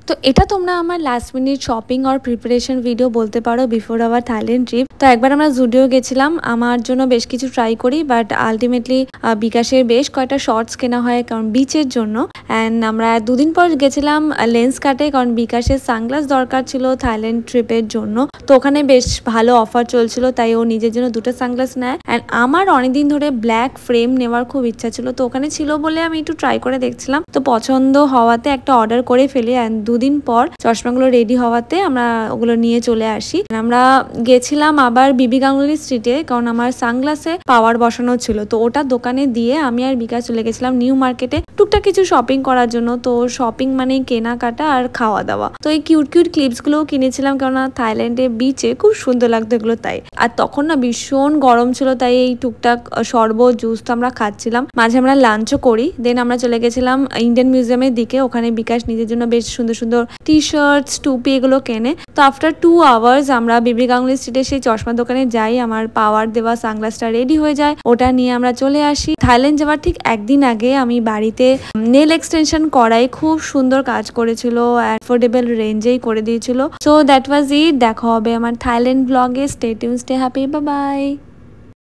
তো এটা তোমরা আমার লাস্ট মিনিট শপিং আর প্রিপারেশন ভিডিও বলতে পারো বিফোর আওয়ার থাইল্যান্ড ট্রিপ। তো একবার আমরা জুডিও গেছিলাম, আমার জন্য বেশ কিছু ট্রাই করি, বাট আলটিমেটলি বিকাশের বেশ কয়েকটা শর্টস কেনা হয় কারণ বিচের জন্য। অ্যান্ড আমরা 2 দিন পর গেছিলাম লেন্স কাটে, কারণ বিকাশের সানগ্লাস দরকার ছিল থাইল্যান্ড ট্রিপের জন্য। তো ওখানে বেশ ভালো অফার চলছিল, তাই ও নিজের জন্য 2টা সানগ্লাস নেয়। অ্যান্ড আমার অনেকদিন ধরে ব্ল্যাক ফ্রেম নেওয়ার খুব ইচ্ছা ছিল, তো ওখানে ছিল বলে আমি একটু ট্রাই করে দেখছিলাম। তো পছন্দ হওয়াতে একটা অর্ডার করে ফেলি, অ্যান্ড 2 দিন পর চশমাগুলো রেডি হওয়াতে আমরা ওগুলো নিয়ে চলে আসি। আমরা গেছিলাম আবার বিবি গাঙ্গুলি স্ট্রিটে, কারণ আমার সানগ্লাসে পাওয়ার বসানো ছিল। তো ওটা দোকানে দিয়ে আমি আর বিকাশ চলে গেছিলাম নিউ মার্কেটে টুকটাক কিছু শপিং করার জন্য। তো শপিং মানে কেনাকাটা আর খাওয়া দাওয়া। তো এই কিউট কিউট ক্লিপস গুলোও কিনেছিলাম, কেননা থাইল্যান্ডে বিচে খুব সুন্দর লাগতো এগুলো তাই। আর তখন না ভীষণ গরম ছিল, তাই এই টুকটাক শরবত জুস তো আমরা খাচ্ছিলাম। মাঝে আমরা লাঞ্চও করি, দেন আমরা চলে গেছিলাম ইন্ডিয়ান মিউজিয়ামের দিকে। ওখানে বিকাশ নিজের জন্য বেশ সুন্দর সুন্দর টি শার্টস টুপি এগুলো কেনে। তো আফটার 2 আওয়ার্স আমরা বিবি গাঙ্গুলি স্ট্রিটে সেই চশমা দোকানে যাই, আমার পাওয়ার দেওয়া সানগ্লাসটা রেডি হয়ে যায়, ওটা নিয়ে আমরা চলে আসি। থাইল্যান্ড যাওয়ার ঠিক একদিন আগে আমি বাড়িতে নেল এক্সটেনশন করাই, খুব সুন্দর কাজ করেছিল, অ্যাফোর্ডেবল রেঞ্জেই করে দিয়েছিল। সো দ্যাট ওয়াজ ইট। দেখা হবে আমার থাইল্যান্ড ব্লগে। Stay tune, stay happy, bye bye.